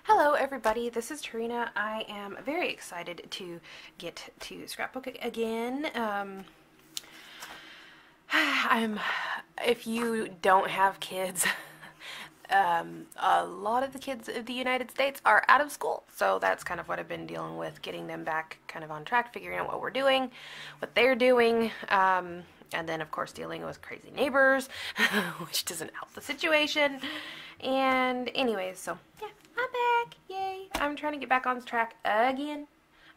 Hello everybody, this is Tarina. I am very excited to get to scrapbook again. If you don't have kids, a lot of the kids of the United States are out of school, so that's kind of what I've been dealing with, getting them back kind of on track, figuring out what we're doing, what they're doing, and then of course dealing with crazy neighbors, which doesn't help the situation. And anyways, so yeah, I'm back, yay. I'm trying to get back on track again.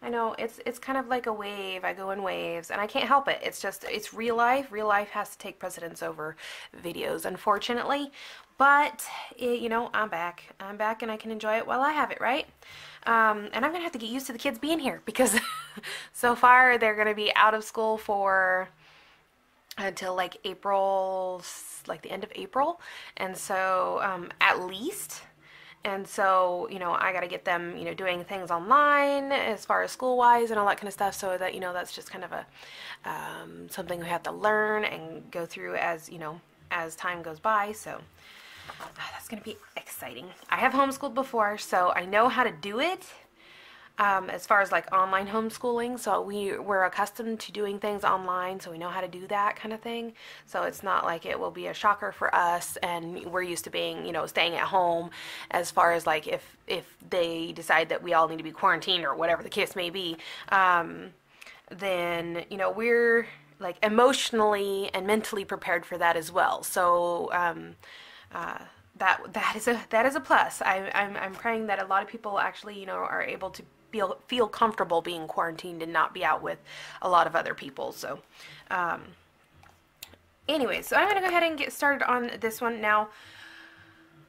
I know it's kind of like a wave. I go in waves and I can't help it. It's real life. Real life has to take precedence over videos, unfortunately. But I'm back. I'm back and I can enjoy it while I have it, right? And I'm gonna have to get used to the kids being here because so far they're gonna be out of school for until like April, like the end of April, and so at least. And so, I got to get them, doing things online as far as school-wise and all that kind of stuff, so that, that's just kind of a something we have to learn and go through as, as time goes by. So that's going to be exciting. I have homeschooled before, so I know how to do it. As far as like online homeschooling, so we're accustomed to doing things online, so we know how to do that kind of thing. So it's not like it will be a shocker for us, and we're used to being, staying at home. As far as like if they decide that we all need to be quarantined or whatever the case may be, then we're like emotionally and mentally prepared for that as well. So that is a plus. I'm praying that a lot of people actually are able to feel comfortable being quarantined and not be out with a lot of other people. So anyway, so I'm gonna go ahead and get started on this one now.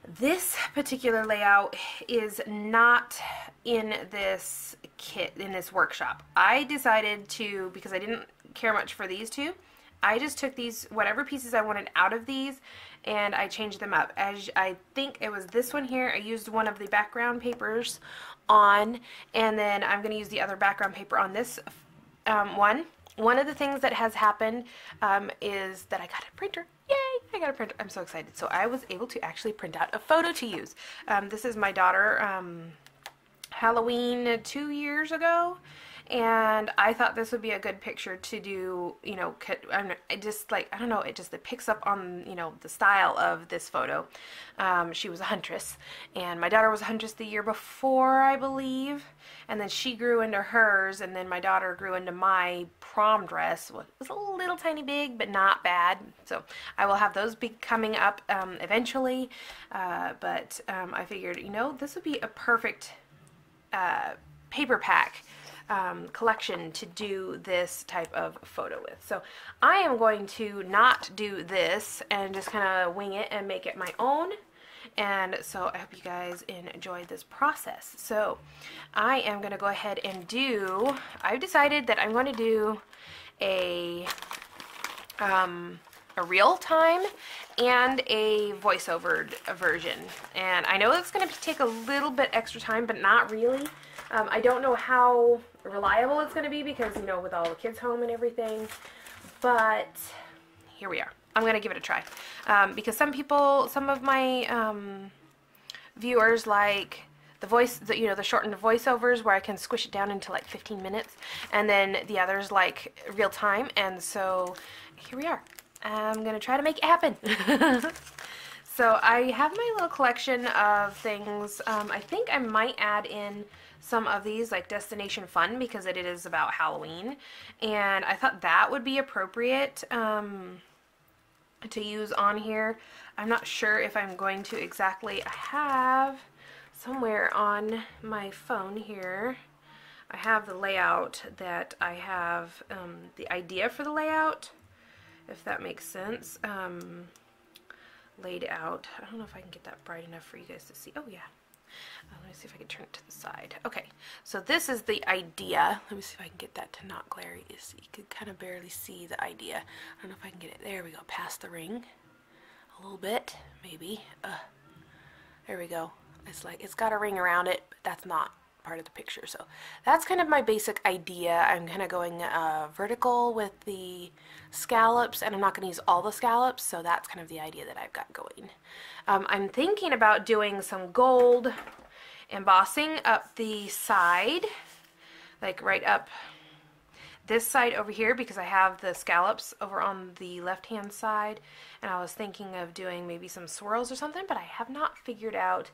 This particular layout is not in this kit, in this workshop. I decided to, because I didn't care much for these two, I just took these, whatever pieces I wanted out of these, and I changed them up. As I think it was this one here, I used one of the background papers on, and then I'm going to use the other background paper on this one. One of the things that has happened is that I got a printer. Yay! I got a printer. I'm so excited. So I was able to actually print out a photo to use. This is my daughter Halloween 2 years ago. And I thought this would be a good picture to do, it just like, I don't know, it picks up on, the style of this photo. She was a huntress, and my daughter was a huntress the year before, I believe, and then she grew into hers, and then my daughter grew into my prom dress. It was a little tiny big, but not bad. So I will have those be coming up eventually, but I figured, this would be a perfect paper pack collection to do this type of photo with. So I am going to not do this and just kind of wing it and make it my own. And so I hope you guys enjoyed this process. So I am going to go ahead and I've decided that I'm going to do a real time and a voiceover version. And I know it's going to take a little bit extra time, but not really. I don't know how reliable it's going to be because, with all the kids home and everything, but here we are. I'm going to give it a try. Because some of my viewers like the shortened voiceovers where I can squish it down into like 15 minutes, and then the others like real time, and so here we are. I'm going to try to make it happen. So I have my little collection of things. I think I might add in some of these, like Destination Fun, because it is about Halloween, and I thought that would be appropriate to use on here. I'm not sure if I'm going to exactly. I have somewhere on my phone here, I have the layout that I have, the idea for the layout, if that makes sense, laid out. I don't know if I can get that bright enough for you guys to see. Oh yeah. Let me see if I can turn it to the side. Okay, so this is the idea. Let me see if I can get that to not glare. You could kind of barely see the idea. I don't know if I can get it. There we go. Past the ring a little bit, maybe. There we go. It's like it's got a ring around it, but that's not part of the picture. So that's kind of my basic idea. I'm kind of going vertical with the scallops, and I'm not going to use all the scallops, so that's kind of the idea that I've got going. I'm thinking about doing some gold embossing up the side, like right up this side over here, because I have the scallops over on the left hand side, and I was thinking of doing maybe some swirls or something, but I have not figured out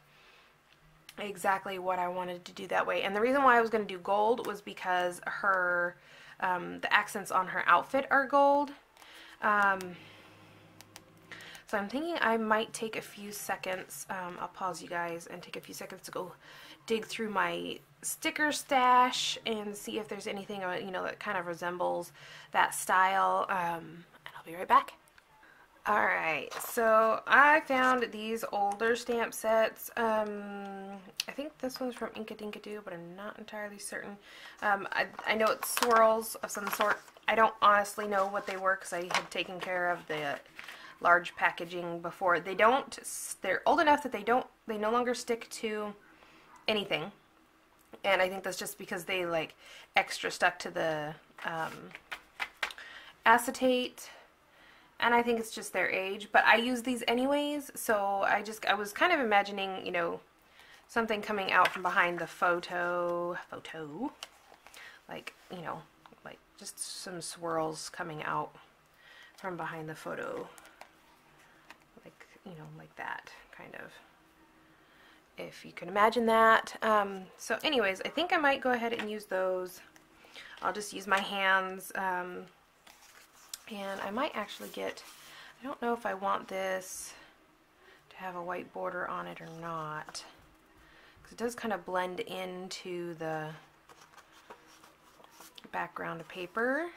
exactly what I wanted to do that way. And the reason why I was going to do gold was because her the accents on her outfit are gold. So I'm thinking I might take a few seconds, I'll pause you guys and take a few seconds to go dig through my sticker stash and see if there's anything, you know, that kind of resembles that style, and I'll be right back. Alright, so I found these older stamp sets. I think this one's from Inkadinkado, but I'm not entirely certain. I know it's swirls of some sort. I don't honestly know what they were because I had taken care of the large packaging before. They're old enough that they no longer stick to anything. And I think that's just because they like extra stuck to the acetate. And I think it's just their age, but I use these anyways, so I was kind of imagining, you know, something coming out from behind the photo, like, you know, like just some swirls coming out from behind the photo, like, you know, like that, kind of, if you can imagine that. So anyways, I think I might go ahead and use those. I'll just use my hands, and I might actually I don't know if I want this to have a white border on it or not, because it does kind of blend into the background of paper.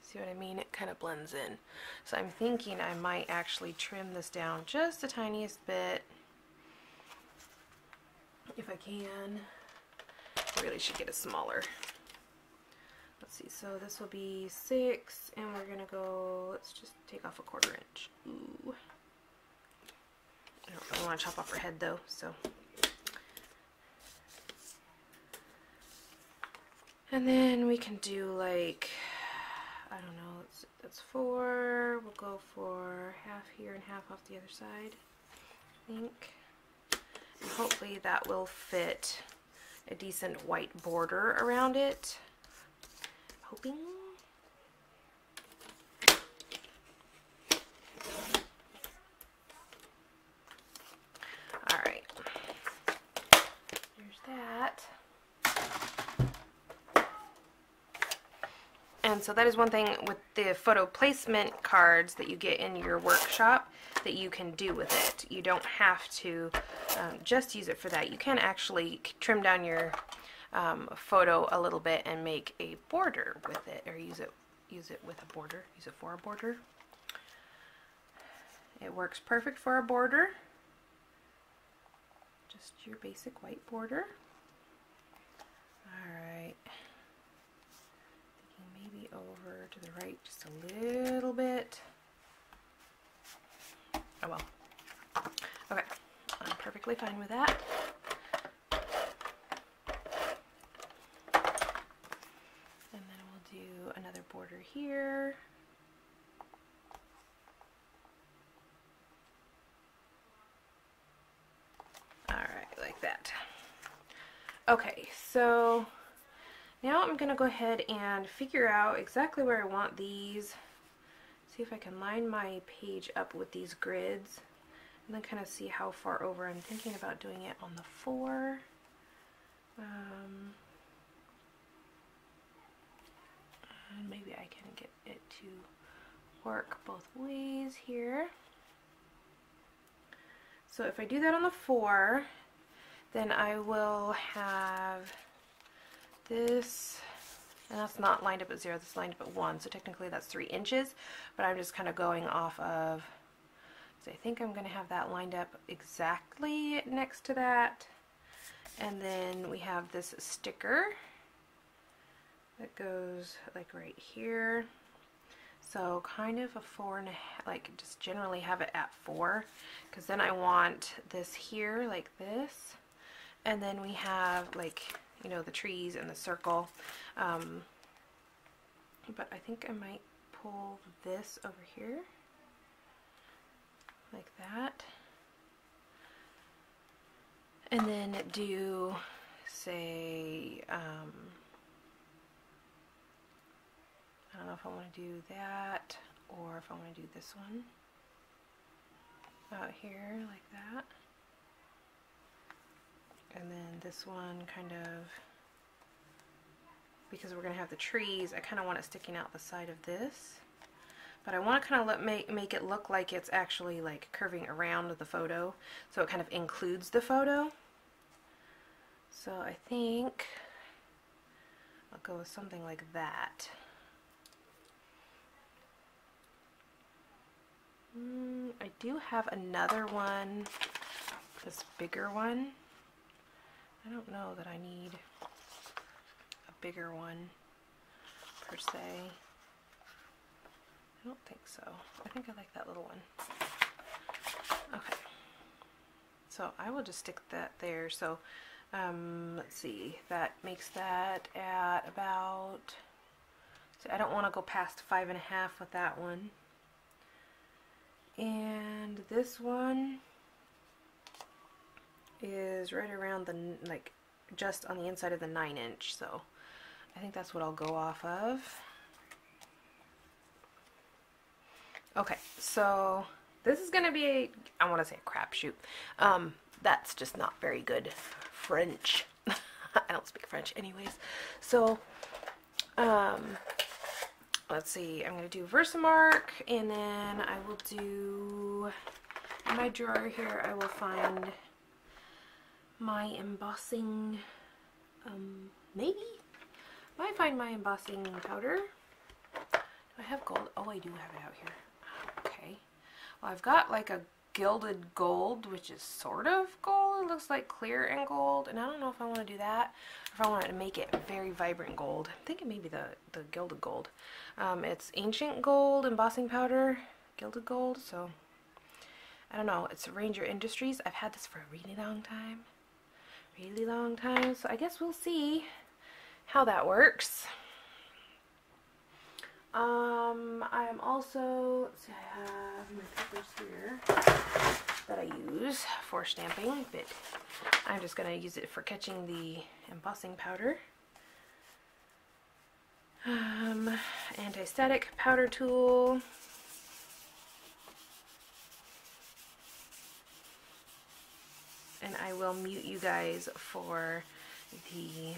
See what I mean? It kind of blends in. So I'm thinking I might actually trim this down just the tiniest bit, if I can. I really should get a smaller. Let's see, so this will be 6, and we're gonna go, let's just take off a 1/4 inch. Ooh. I don't really want to chop off her head though, so. And then we can do like, I don't know, that's 4. We'll go for half here and half off the other side, I think. And hopefully that will fit a decent white border around it. I'm hoping. Alright. There's that. And so that is one thing with the photo placement cards that you get in your workshop that you can do with it. You don't have to just use it for that. You can actually trim down your photo a little bit and make a border with it, or use it with a border. Use it for a border. It works perfect for a border. Just your basic white border. Alright. Maybe over to the right just a little bit. Oh well. Okay, I'm perfectly fine with that. And then we'll do another border here. Alright, like that. Okay, so now I'm going to go ahead and figure out exactly where I want these. See if I can line my page up with these grids, and then kind of see how far over. I'm thinking about doing it on the 4. And maybe I can get it to work both ways here. So if I do that on the 4, then I will have this, and that's not lined up at 0, that's lined up at 1, so technically that's 3 inches, but I'm just kind of going off of, so I think I'm going to have that lined up exactly next to that. And then we have this sticker that goes like right here, so kind of a 4.5, like just generally have it at 4, because then I want this here like this, and then we have like, you know, the trees and the circle, but I think I might pull this over here And then do, say, I don't know if I want to do that or if I want to do this one out here like that. And then this one kind of, because we're going to have the trees, I kind of want it sticking out the side of this. But I want to kind of make it look like it's actually like curving around the photo, so it kind of includes the photo. So I think I'll go with something like that. I do have another one, this bigger one. I don't know that I need a bigger one per se. I don't think so. I think I like that little one. Okay. So I will just stick that there. So let's see, that makes that at about, so I don't want to go past 5.5 with that one. And this one is right around the, like, just on the inside of the 9-inch. So I think that's what I'll go off of. Okay, so this is going to be a, I want to say a crapshoot. That's just not very good French. I don't speak French anyways. So, let's see, I'm going to do Versamark, and then I will do, in my drawer here, I will find my embossing, maybe? Might find my embossing powder. Do I have gold? Oh, I do have it out here. Okay. Well, I've got like a gilded gold, which is sort of gold. It looks like clear and gold, and I don't know if I want to do that, or if I want to make it very vibrant gold. I'm thinking maybe the gilded gold. It's ancient gold embossing powder, gilded gold, so I don't know. It's Ranger Industries. I've had this for a really long time. Really long time, so I guess we'll see how that works. I'm also, let's see, I have my papers here that I use for stamping, but I'm just going to use it for catching the embossing powder. Anti-static powder tool. And I will mute you guys for the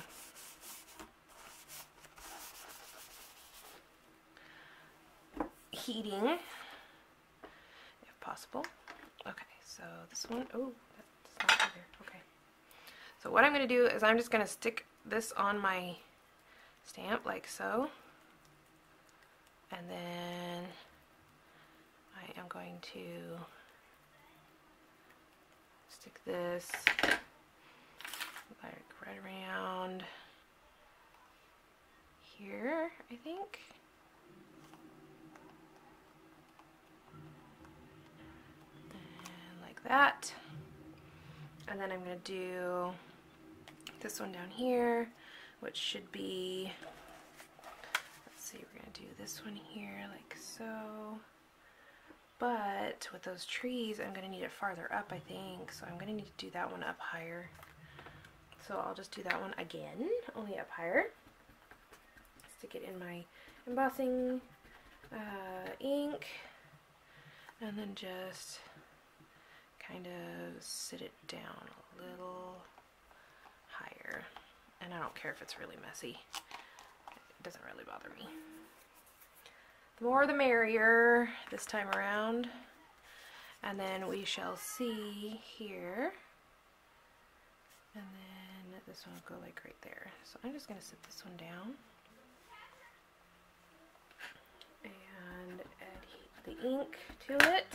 heating, if possible. Okay, so this one, oh, that's not either. Okay. So what I'm going to do is I'm just going to stick this on my stamp like so. And then I am going to stick this like right around here, I think. And like that. And then I'm going to do this one down here, which should be, let's see, we're going to do this one here like so. But with those trees, I'm going to need it farther up, I think. So I'm going to need to do that one up higher. So I'll just do that one again, only up higher. Stick it in my embossing ink. And then just kind of sit it down a little higher. And I don't care if it's really messy. It doesn't really bother me. The more the merrier this time around. And then we shall see here. And then this one will go like right there. So I'm just going to sit this one down. And add the ink to it.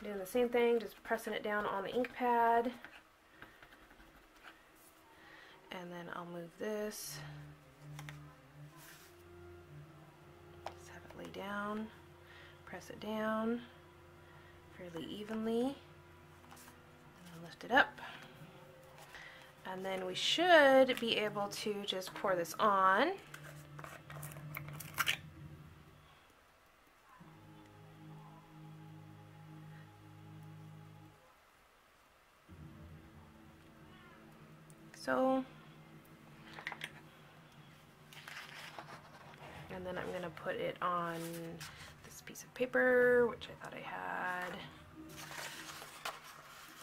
Doing the same thing, just pressing it down on the ink pad. And then I'll move this. Just have it lay down. Press it down fairly evenly. And then lift it up. And then we should be able to just pour this on. so. And then I'm going to put it on this piece of paper, which I thought I had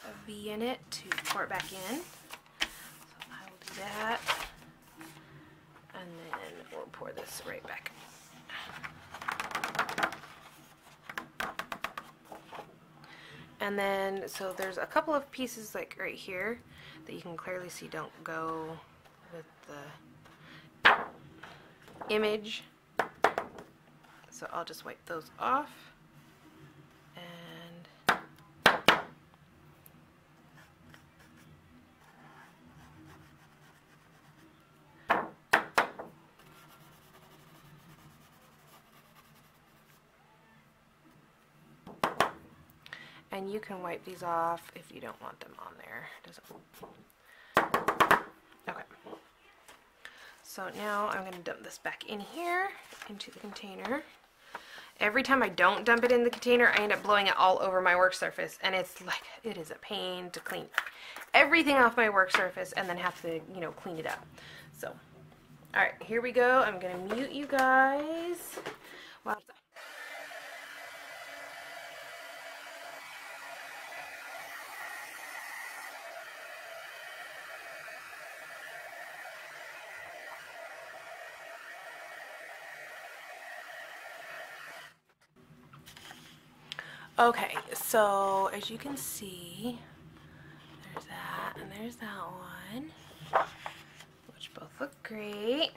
a V in it to pour it back in. So I will do that. And then we'll pour this right back. And then, so there's a couple of pieces like right here that you can clearly see don't go with the image. So I'll just wipe those off. And you can wipe these off if you don't want them on there. Okay. So now I'm going to dump this back in here into the container. Every time I don't dump it in the container, I end up blowing it all over my work surface, and it's like, it is a pain to clean everything off my work surface and then have to, you know, clean it up. So, all right, here we go. I'm going to mute you guys. Wow. Okay, so as you can see, there's that and there's that one, which both look great.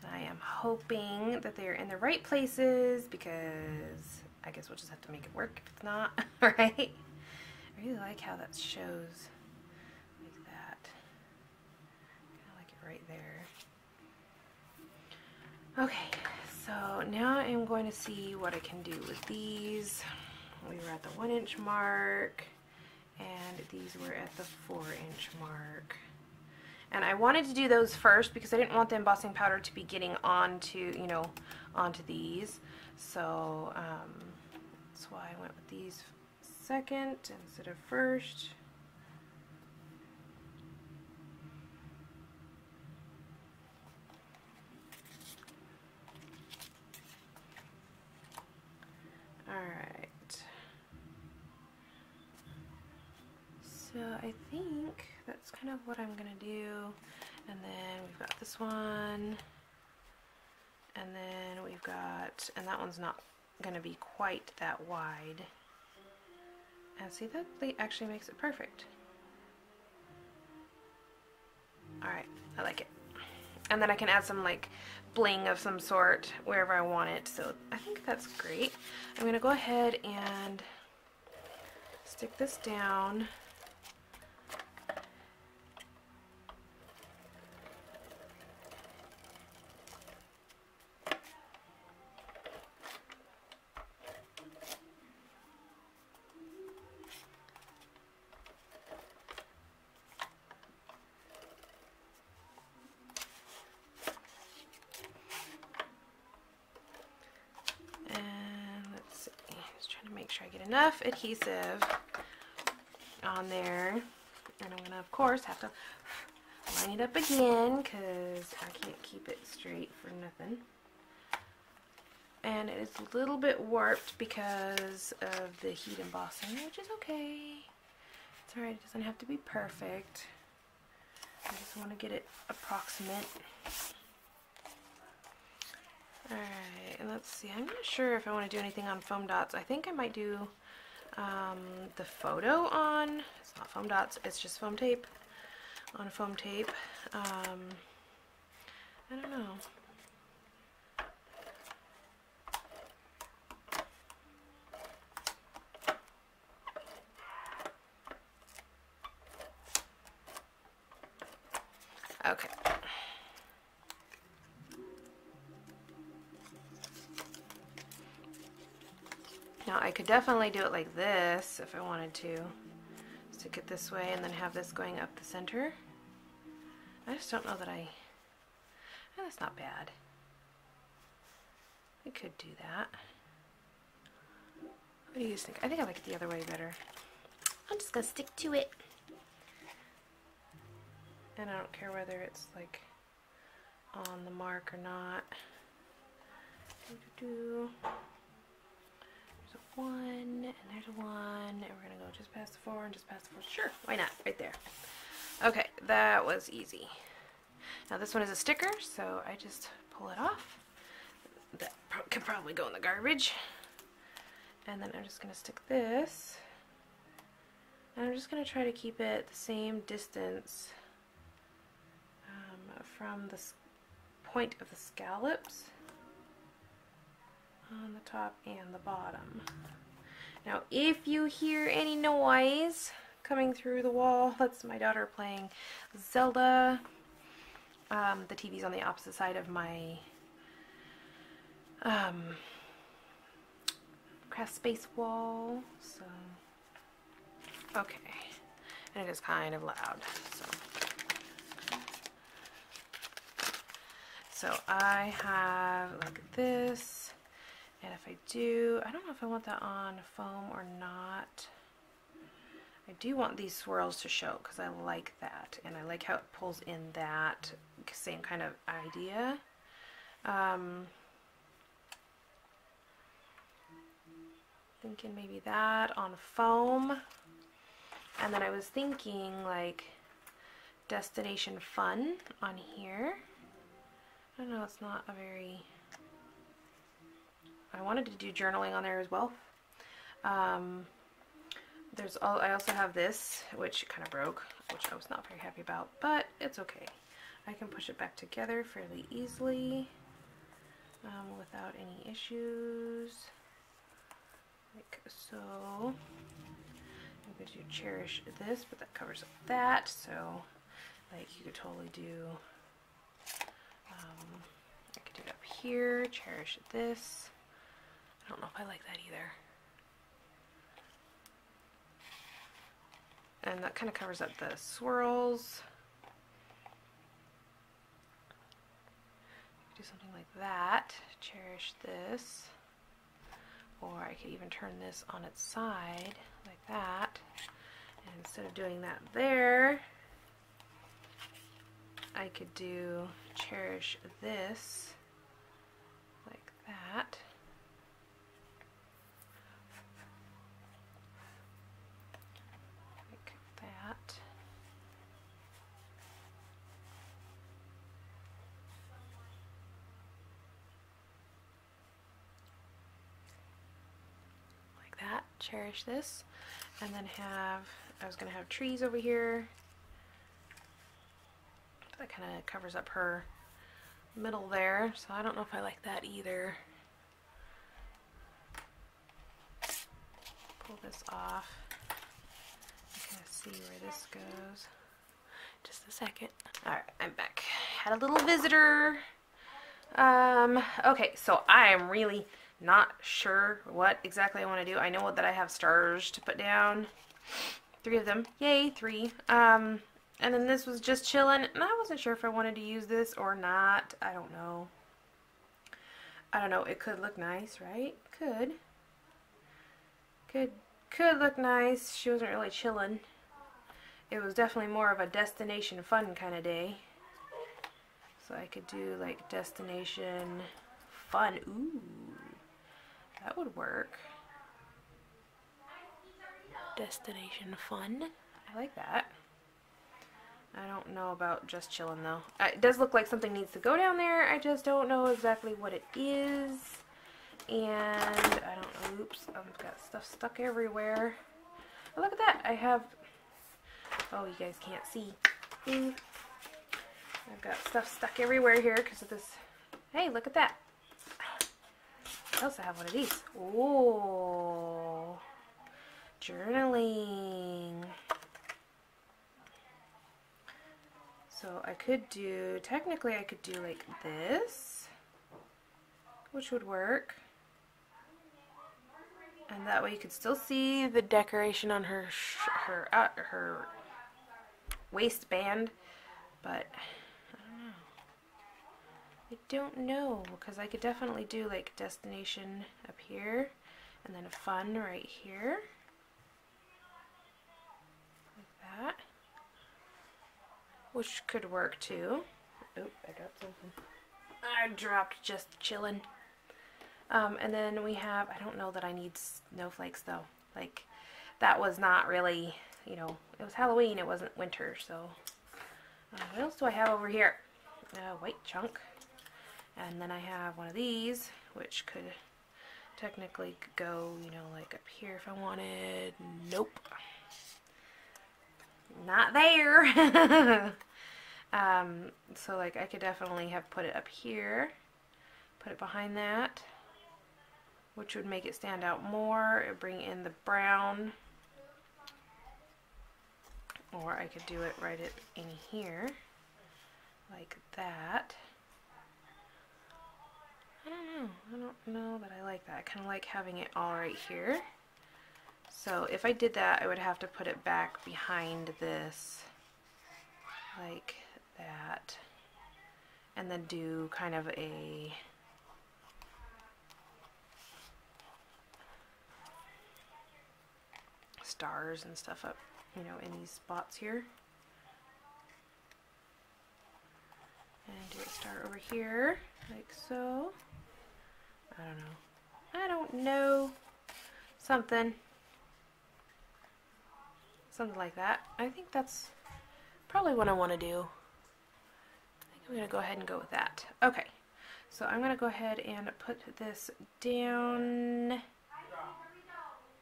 And I am hoping that they are in the right places, because I guess we'll just have to make it work if it's not, right? I really like how that shows like that. Kind of like it right there. Okay. So now I'm going to see what I can do with these. We were at the 1-inch mark, and these were at the 4-inch mark. And I wanted to do those first because I didn't want the embossing powder to be getting onto, you know, onto these. So that's why I went with these second instead of first. Alright, so I think that's kind of what I'm going to do, and then we've got this one, and then we've got, and that one's not going to be quite that wide, and see, that actually makes it perfect. Alright, I like it. And then I can add some like bling of some sort wherever I want it. So I think that's great. I'm going to go ahead and stick this down. Make sure I get enough adhesive on there, and I'm gonna of course have to line it up again because I can't keep it straight for nothing. And it is a little bit warped because of the heat embossing, which is okay. It's alright, it doesn't have to be perfect. I just want to get it approximate. Alright, and let's see, I'm not sure if I want to do anything on foam dots. I think I might do the photo on, it's not foam dots, it's just foam tape, on foam tape. I don't know. Okay. Now I could definitely do it like this if I wanted to. Stick it this way and then have this going up the center. I just don't know that oh, that's not bad. I could do that. What do you guys think? I think I like it the other way better. I'm just gonna stick to it. And I don't care whether it's like on the mark or not. There's a 1, and there's a 1, and we're gonna go just past the 4 and just past the 4. Sure, why not? Right there. Okay, that was easy. Now this one is a sticker, so I just pull it off. That could probably go in the garbage. And then I'm just gonna stick this. And I'm just gonna try to keep it the same distance from the point of the scallops on the top and the bottom. Now if you hear any noise coming through the wall, that's my daughter playing Zelda. The TV's on the opposite side of my craft space wall, so okay, and it is kind of loud, so I have like this, and if I do, I don't know if I want that on foam or not. I do want these swirls to show because I like that, and I like how it pulls in that same kind of idea. Thinking maybe that on foam, and then I was thinking like Destination Fun on here. I don't know, it's not a very, I wanted to do journaling on there as well. I also have this, which kind of broke, which I was not very happy about, but it's okay. I can push it back together fairly easily without any issues. Like so. I'm going to cherish this, but that covers up that, so like you could totally do, I could do it up here, cherish this. I don't know if I like that either. And that kind of covers up the swirls. Do something like that, cherish this. Or I could even turn this on its side like that. And instead of doing that there, I could do cherish this like that. Like that. That, cherish this, and then I was going to have trees over here. That kind of covers up her middle there, so I don't know if I like that either. Pull this off. You kind of see where this goes. Just a second. Alright, I'm back. Had a little visitor. Okay, so I am really not sure what exactly I want to do. I know that I have stars to put down. 3 of them. Yay, 3. And then this was just chilling, and I wasn't sure if I wanted to use this or not. I don't know. I don't know. It could look nice, right? Could look nice. She wasn't really chilling. It was definitely more of a Destination Fun kind of day. So I could do like Destination Fun. Ooh. That would work. Destination Fun. I like that. I don't know about just chilling though. It does look like something needs to go down there. I just don't know exactly what it is. And I don't know. Oops. I've got stuff stuck everywhere. Oh, look at that. I have... Oh, you guys can't see. I've got stuff stuck everywhere here because of this. Hey, look at that. I also have one of these. Oh, journaling. So I could do, technically I could do like this, which would work. And that way you could still see the decoration on her waistband, but I don't know, because I could definitely do like Destination up here, and then a Fun right here, like that. which could work too. Oop, I dropped something. I dropped just chilling. And then we have, I don't know that I need snowflakes though. Like, that was not really, you know, it was Halloween, it wasn't winter, so. What else do I have over here? White chunk. And then I have one of these, which could technically go, you know, like up here if I wanted. Nope. Not there. So like I could definitely have put it up here, put it behind that, which would make it stand out more. It would bring in the brown, or I could do it right in here, like that. I don't know that I like that. I kind of like having it all right here. So if I did that, I would have to put it back behind this, like that, and then do kind of a stars and stuff up, you know, in these spots here. And do a star over here, like so. I don't know. Something like that. I think that's probably what I want to do. I think I'm going to go ahead and go with that. Okay, so I'm going to go ahead and put this down.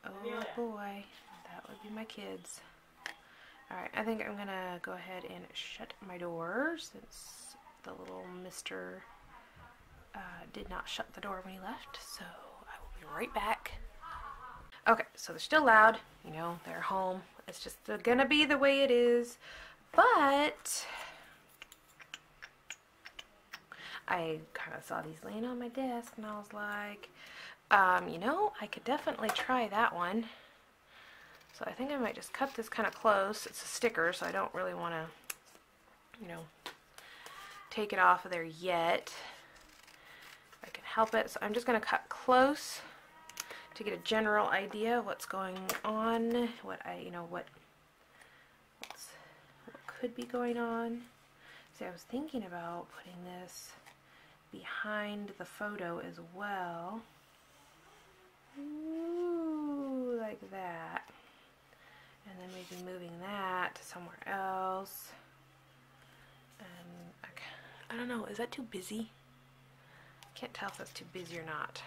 Oh boy, that would be my kids. Alright, I think I'm going to go ahead and shut my door since the little mister did not shut the door when he left, so I will be right back. Okay, so they're still loud, you know, they're home. It's just gonna be the way it is, but I kind of saw these laying on my desk and I was like, you know, I could definitely try that one. So I think I might just cut this kind of close. It's a sticker, so I don't really want to, you know, take it off of there yet. If I can help it. So I'm just going to cut close to get a general idea of what's going on, what could be going on. See, I was thinking about putting this behind the photo as well. Ooh, like that. And then maybe moving that to somewhere else. And I don't know, is that too busy? Can't tell if that's too busy or not.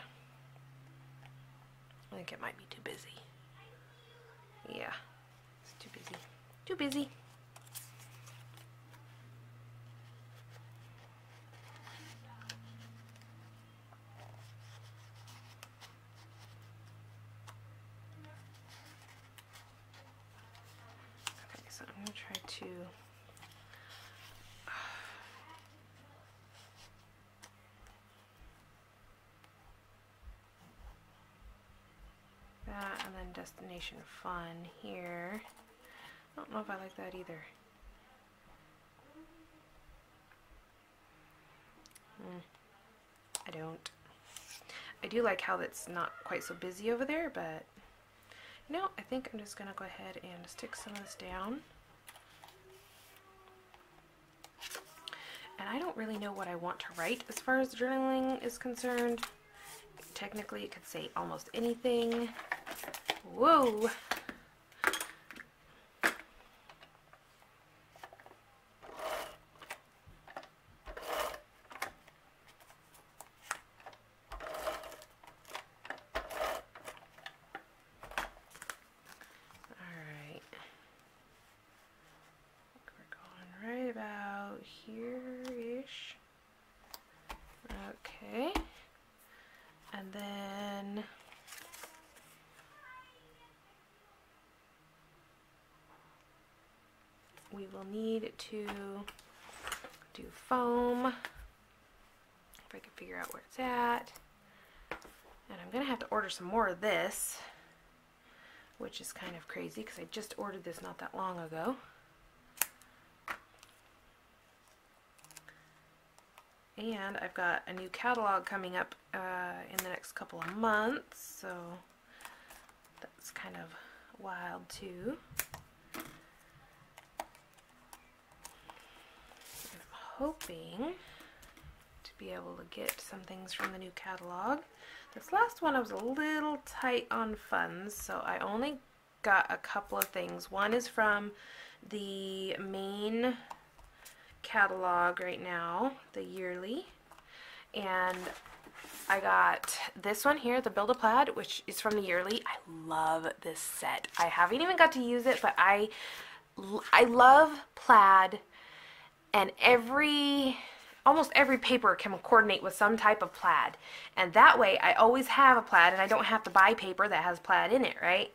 I think it might be too busy. Yeah, it's too busy. Too busy. Okay, so I'm going to try to that, and then destination fun here. I don't know if I like that either. I don't. I do like how it's not quite so busy over there, but you know, I think I'm just gonna go ahead and stick some of this down. And I don't really know what I want to write as far as journaling is concerned. Technically, it could say almost anything. Whoa! Alright. We're going right about here-ish. Okay. And then we will need to do foam, if I can figure out where it's at. And I'm going to have to order some more of this, which is kind of crazy because I just ordered this not that long ago. And I've got a new catalog coming up in the next couple of months, so that's kind of wild too. hoping to be able to get some things from the new catalog. This last one I was a little tight on funds, so I only got a couple of things. One is from the main catalog right now, the yearly, and I got this one here, the Build-A-Plaid, which is from the yearly. I love this set. I haven't even got to use it, but I love plaid, and almost every paper can coordinate with some type of plaid, and that way I always have a plaid and I don't have to buy paper that has plaid in it, right?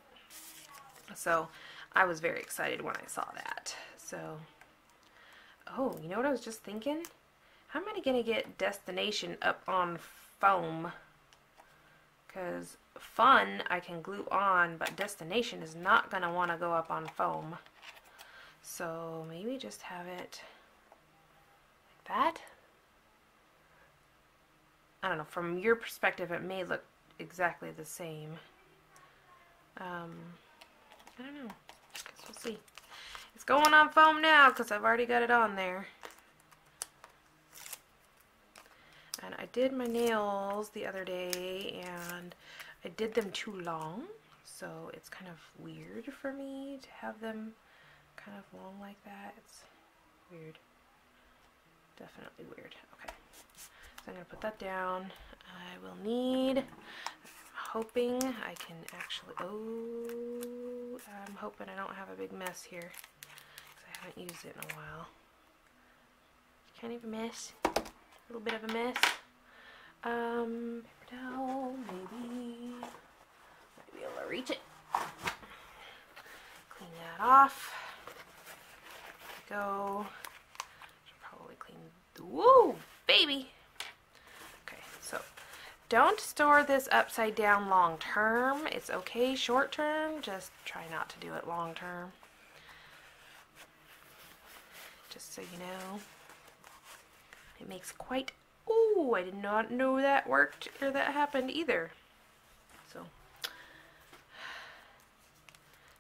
So I was very excited when I saw that. So, oh, you know what I was just thinking? How am I going to get Destination up on foam? Because Fun I can glue on, but Destination is not going to want to go up on foam. So maybe just have it like that. I don't know, from your perspective it may look exactly the same. I don't know, guess we'll see. It's going on foam now because I've already got it on there. And I did my nails the other day and I did them too long, so it's kind of weird for me to have them kind of long like that. It's weird. Definitely weird. Okay. So I'm going to put that down. I will need, I'm hoping I can actually, I'm hoping I don't have a big mess here because I haven't used it in a while. Kind of a mess. A little bit of a mess. Paper towel, maybe. Might be able to reach it. Clean that off. There we go. Should probably clean. Woo, baby. Okay, so don't store this upside down long term. It's okay short term. Just try not to do it long term. Just so you know. It makes quite, ooh, I did not know that worked or that happened either. So,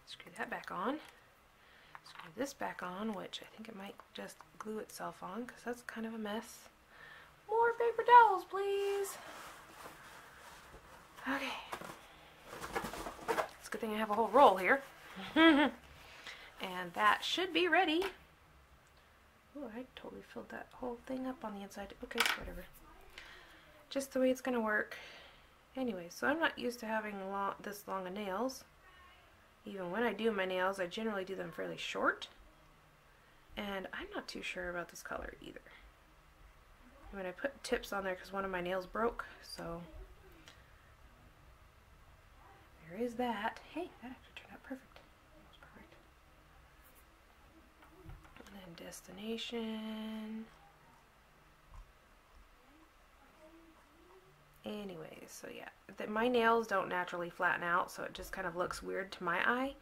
screw that back on. Screw this back on, which I think it might just glue itself on because that's kind of a mess. More paper towels, please. Okay. It's a good thing I have a whole roll here. And that should be ready. Ooh, I totally filled that whole thing up on the inside. Okay, whatever. Just the way it's going to work. Anyway, so I'm not used to having this long of nails. Even when I do my nails, I generally do them fairly short. And I'm not too sure about this color either. I mean, I put tips on there because one of my nails broke, so there is that. Hey, that actually turned out perfect. Destination. Anyways, so yeah, my nails don't naturally flatten out, so it just kind of looks weird to my eye.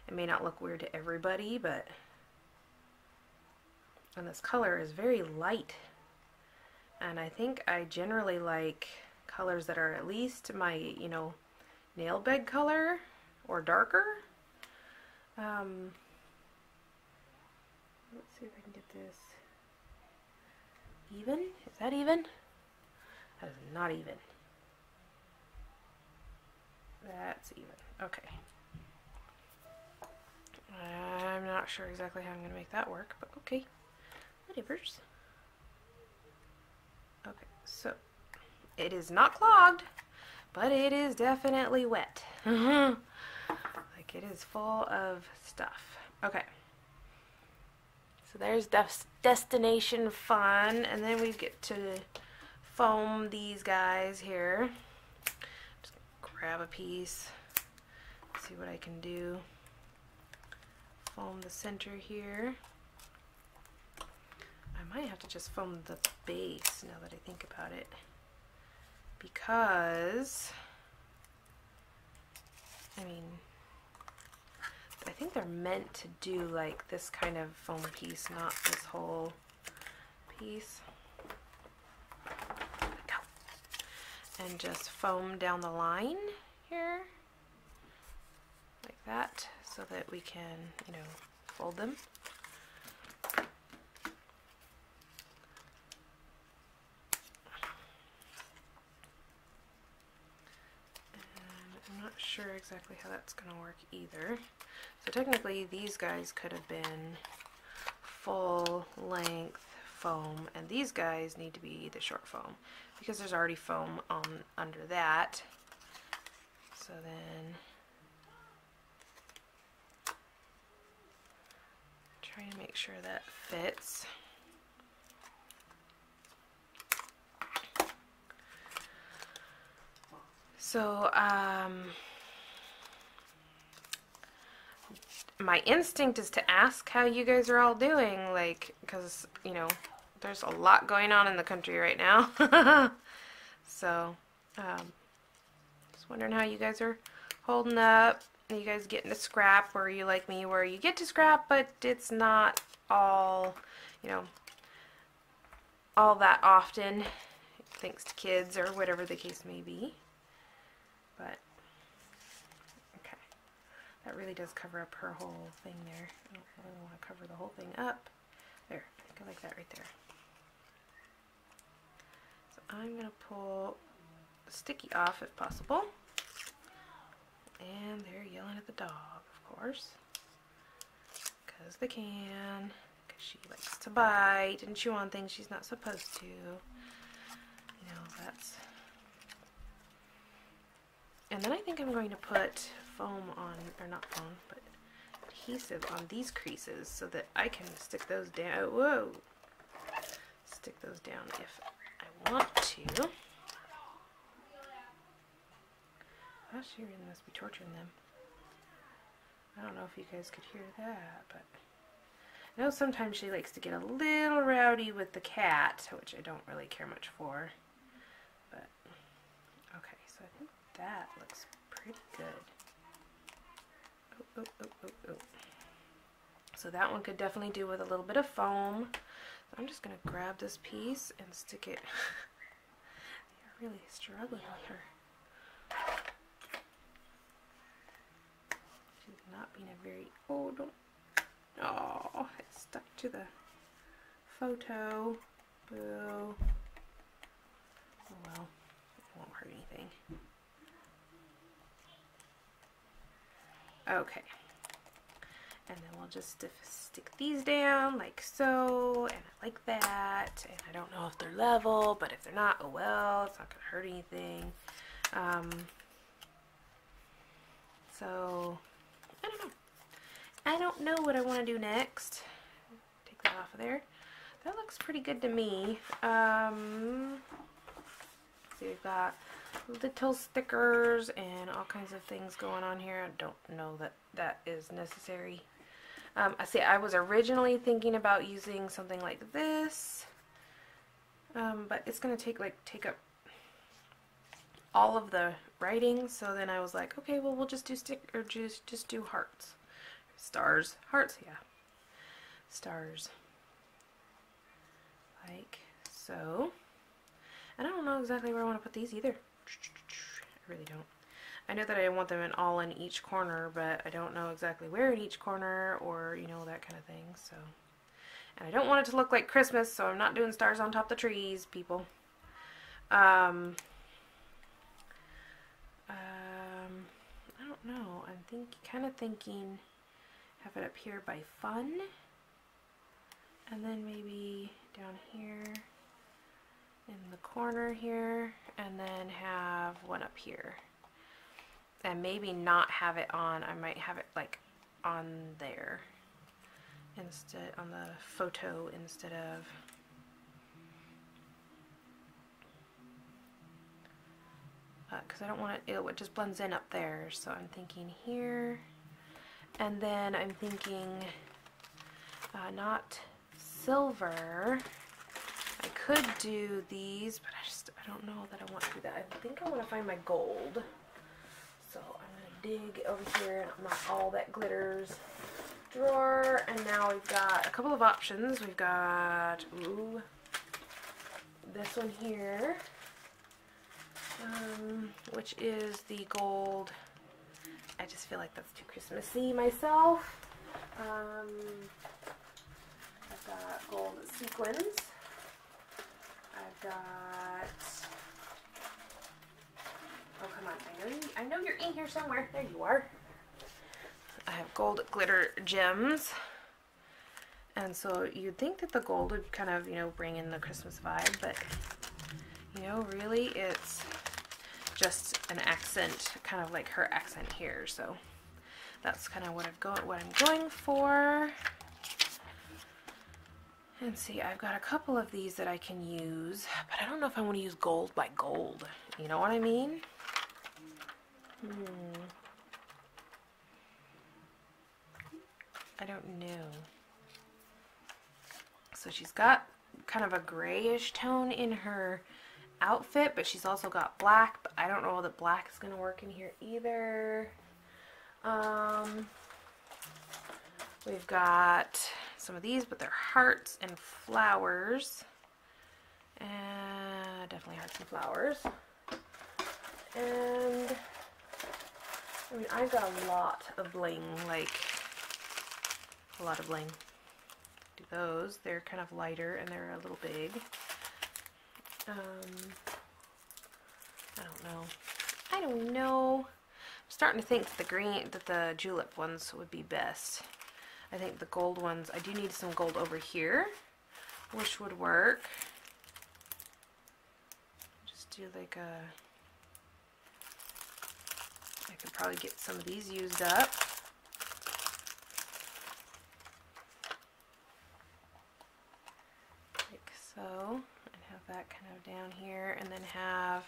It may not look weird to everybody, but and this color is very light, and I think I generally like colors that are at least my, you know, nail bed color or darker. Let's see if I can get this even. Is that even? That is not even. That's even. Okay. I'm not sure exactly how I'm going to make that work, but okay. Whatever's. Okay, so it is not clogged, but it is definitely wet. Like it is full of stuff. Okay. So there's Destination Fun, and then we get to foam these guys here. Just grab a piece, see what I can do. Foam the center here. I might have to just foam the base now that I think about it, because I mean, I think they're meant to do like this kind of foam piece, not this whole piece. There we go. And just foam down the line here, like that, so that we can, you know, fold them. sure exactly how that's going to work either. So technically these guys could have been full length foam, and these guys need to be the short foam because there's already foam on under that. So then trying to make sure that fits. So my instinct is to ask how you guys are all doing, like, because, you know, there's a lot going on in the country right now. So, just wondering how you guys are holding up. Are you guys getting to scrap, or are you like me where you get to scrap, but it's not all, you know, all that often, thanks to kids or whatever the case may be. But, okay. That really does cover up her whole thing there. I don't really want to cover the whole thing up. There, I think I like that right there. So I'm going to pull the sticky off if possible. And they're yelling at the dog, of course. Because they can. Because she likes to bite and chew on things she's not supposed to. You know, that's... And then I think I'm going to put foam on, or not foam, but adhesive on these creases so that I can stick those down. Whoa! Stick those down if I want to. Gosh, she really must be torturing them. I don't know if you guys could hear that, but I know sometimes she likes to get a little rowdy with the cat, which I don't really care much for. But, okay, so I think that looks pretty good. Oh, oh, oh, oh, oh. So that one could definitely do with a little bit of foam. So I'm just going to grab this piece and stick it. You're really struggling with her. She's not being a very... Oh, don't... Oh, it stuck to the photo. Boo. Oh well, it won't hurt anything. Okay, and then we'll just stick these down like so, and I like that, and I don't know if they're level, but if they're not, oh well, it's not going to hurt anything. So, I don't know. I don't know what I want to do next. Take that off of there. That looks pretty good to me. See, we've got little stickers and all kinds of things going on here. I don't know that that is necessary. I see, I was originally thinking about using something like this, but it's going to take up all of the writing. So then I was like, okay, well, we'll just do just do hearts, stars, hearts, yeah, stars, like so. And I don't know exactly where I want to put these either. I really don't. I know that I want them all in each corner, but I don't know exactly where in each corner, or, you know, that kind of thing. So, and I don't want it to look like Christmas, so I'm not doing stars on top of the trees, people. I don't know. I'm kind of thinking have it up here by fun, and then maybe down here in the corner here, and then have one up here, and maybe not have it on. I might have it like on there instead, on the photo, instead of because I don't want it, it just blends in up there. So I'm thinking here, and then I'm thinking not silver. I could do these, but I don't know that I want to do that. I think I want to find my gold. So I'm going to dig over here in my all that glitters drawer, and now we've got a couple of options. We've got, ooh, this one here, which is the gold. I just feel like that's too Christmassy myself. I've got gold sequins. I've got, Oh, come on. I know you're in here somewhere. There you are. I have gold glitter gems. And so you'd think that the gold would kind of, you know, bring in the Christmas vibe, but, you know, really it's just an accent, kind of like her accent here. So that's kind of what I'm going for. And see, I've got a couple of these that I can use, but I don't know if I want to use gold by gold. You know what I mean? I don't know. So she's got kind of a grayish tone in her outfit, but she's also got black, but I don't know that black is going to work in here either. We've got some of these, but they're hearts and flowers. And definitely hearts and flowers. And I mean, I've got a lot of bling, like a lot of bling. Do those. They're kind of lighter and they're a little big. I don't know. I'm starting to think that the julep ones would be best. I think the gold ones, I do need some gold over here, which would work. Just do like a, I could probably get some of these used up. Like so, and have that kind of down here, and then have,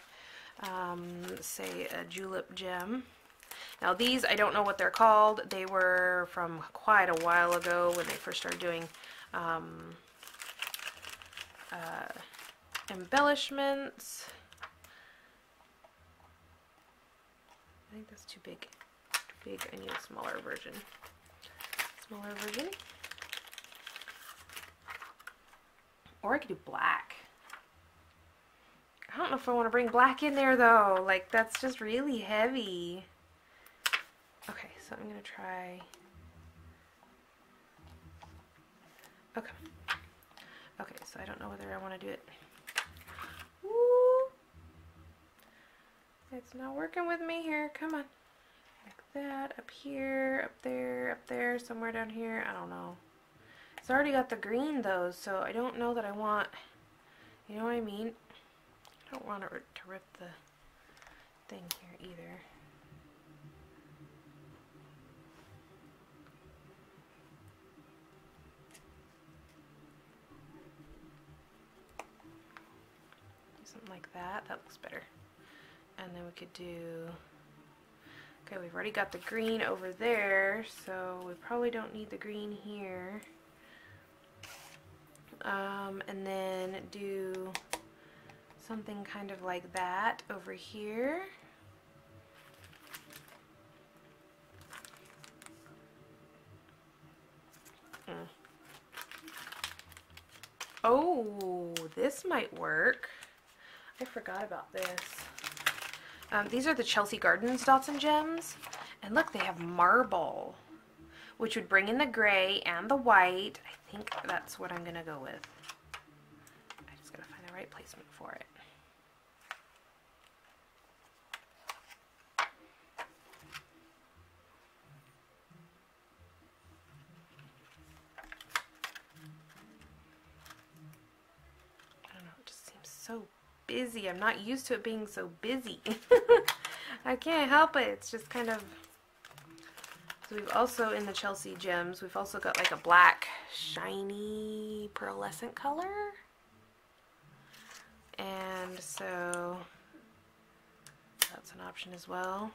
say, a julep gem. Now these, I don't know what they're called. They were from quite a while ago when they first started doing embellishments. I think that's too big. Too big. I need a smaller version. Smaller version. Or I could do black. I don't know if I want to bring black in there though. Like, that's just really heavy. Okay, so I'm going to try. Okay. Okay, so I don't know whether I want to do it. Woo! It's not working with me here. Come on. Like that, up here, up there, somewhere down here. I don't know. It's already got the green though, so I don't know that I want, you know what I mean? I don't want it to rip the thing here either. Something like that. That looks better. And then we could do, okay, we've already got the green over there, so we probably don't need the green here. And then do something kind of like that over here. Oh, this might work. I forgot about this. These are the Chelsea Gardens Dots and Gems. And look, they have marble, which would bring in the gray and the white. I think that's what I'm going to go with. I just got to find the right placement for it. I don't know, it just seems so busy. I'm not used to it being so busy. I can't help it. It's just kind of... So we've also, in the Chelsea Gems, we've also got like a black, shiny, pearlescent color. And so that's an option as well.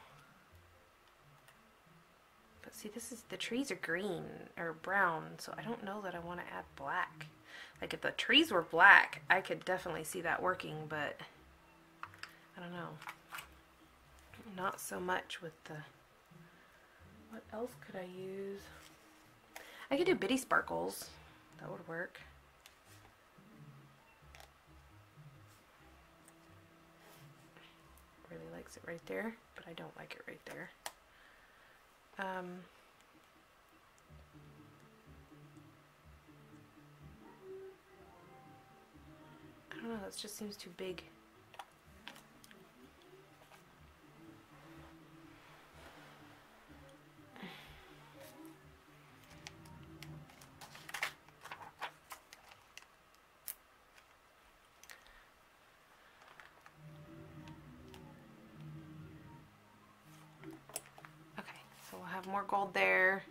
But see, this is, the trees are green, or brown, so I don't know that I want to add black. Like if the trees were black, I could definitely see that working, but I don't know. Not so much with the... What else could I use? I could do bitty sparkles. That would work. Really likes it right there, but I don't like it right there. I don't know, that just seems too big. have more gold there.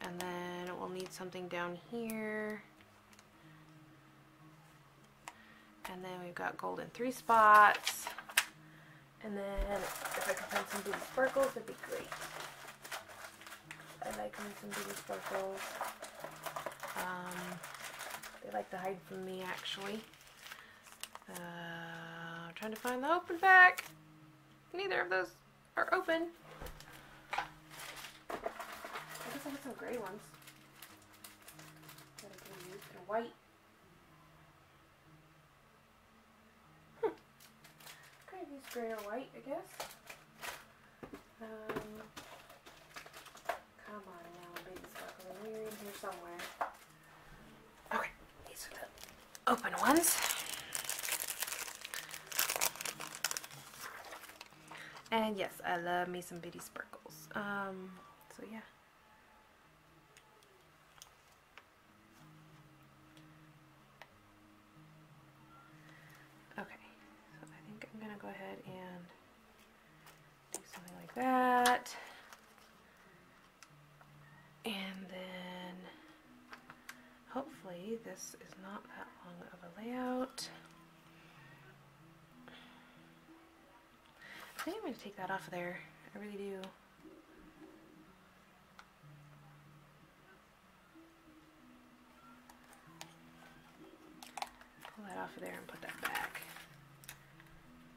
And then we'll need something down here. And then we've got gold in 3 spots. And then if I can find some beauty sparkles, that'd be great. I like them some beauty sparkles. They like to hide from me, actually. I'm trying to find the open pack. Neither of those are open. I guess I have some gray ones that I can use, and white. Kind of use gray or white, I guess. Come on now, baby sparkle. You're in here somewhere. Okay, these are the open ones. And yes, I love me some bitty sparkles. So yeah. Okay, so I think I'm gonna go ahead and do something like that. And then hopefully this is not that long of a layout. I think I'm going to take that off of there. I really do. Pull that off of there and put that back.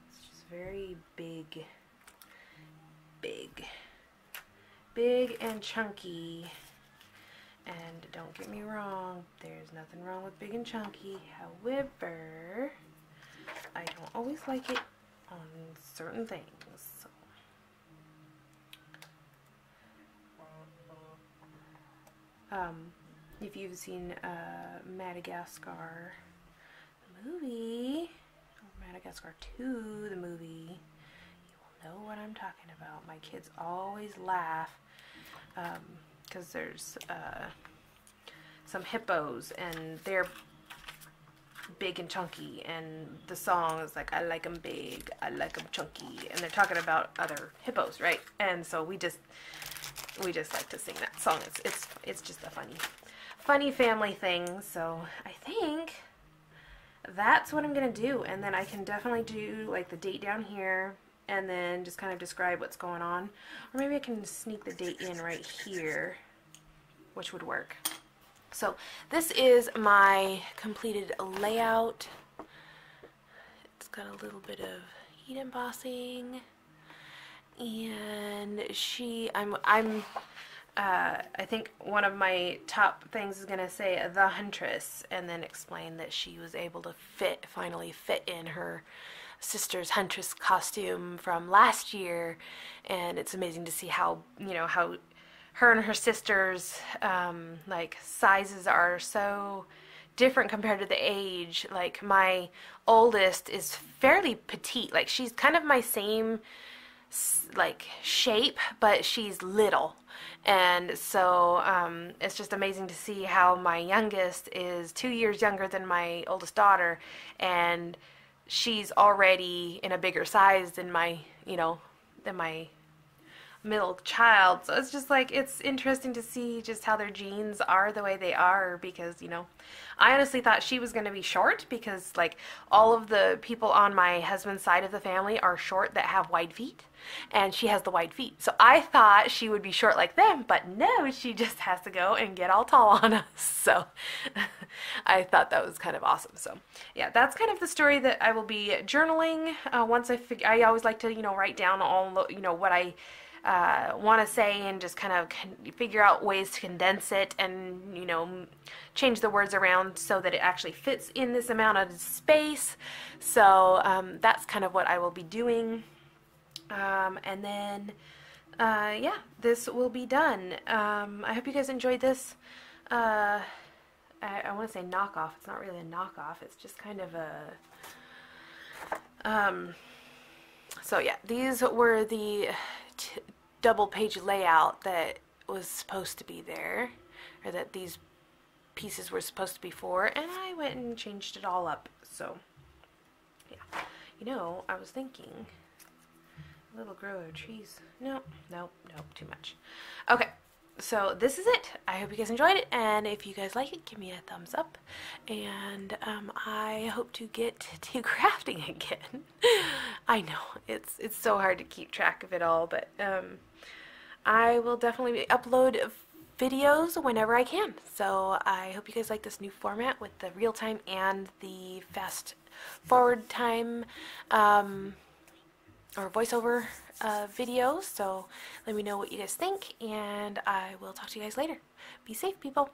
It's just very big. Big and chunky. And don't get me wrong, there's nothing wrong with big and chunky. However, I don't always like it on certain things. So. If you've seen Madagascar, the movie, or Madagascar 2, the movie, you will know what I'm talking about. My kids always laugh because there's some hippos and they're big and chunky, and the song is like, I like them big, I like them chunky, and they're talking about other hippos, right? And so we just like to sing that song. It's just a funny family thing. So I think that's what I'm gonna do, and then I can definitely do like the date down here, and then just kind of describe what's going on, or maybe I can sneak the date in right here, which would work. So this is my completed layout. It's got a little bit of heat embossing, and I think one of my top things is gonna say the Huntress, and then explain that she was able to finally fit in her sister's Huntress costume from last year, and it's amazing to see how how her and her sister's like sizes are so different compared to the age. Like my oldest is fairly petite, like she's kind of my same like shape, but she's little, and so it's just amazing to see how my youngest is 2 years younger than my oldest daughter, and she's already in a bigger size than my middle child. So it's just like, it's interesting to see just how their genes are the way they are, because I honestly thought she was going to be short, because like all of the people on my husband's side of the family are short that have wide feet, and she has the wide feet. So I thought she would be short like them, but no, she just has to go and get all tall on us. So I thought that was kind of awesome. So yeah, that's kind of the story that I will be journaling. Once I always like to write down all what I want to say, and just kind of figure out ways to condense it, and change the words around so that it actually fits in this amount of space. So that's kind of what I will be doing, and then yeah, this will be done. I hope you guys enjoyed this. I want to say knockoff. It's not really a knockoff, it's just kind of a so yeah, these were the double page layout that was supposed to be there, or that these pieces were supposed to be for, and I went and changed it all up. So yeah, I was thinking a little grow of trees. Nope, too much. Okay, so this is it. I hope you guys enjoyed it, and if you guys like it, give me a thumbs up, and I hope to get to crafting again. I know, it's so hard to keep track of it all, but I will definitely upload videos whenever I can. So I hope you guys like this new format with the real time and the fast forward time or voiceover videos. So let me know what you guys think, and I will talk to you guys later. Be safe, people.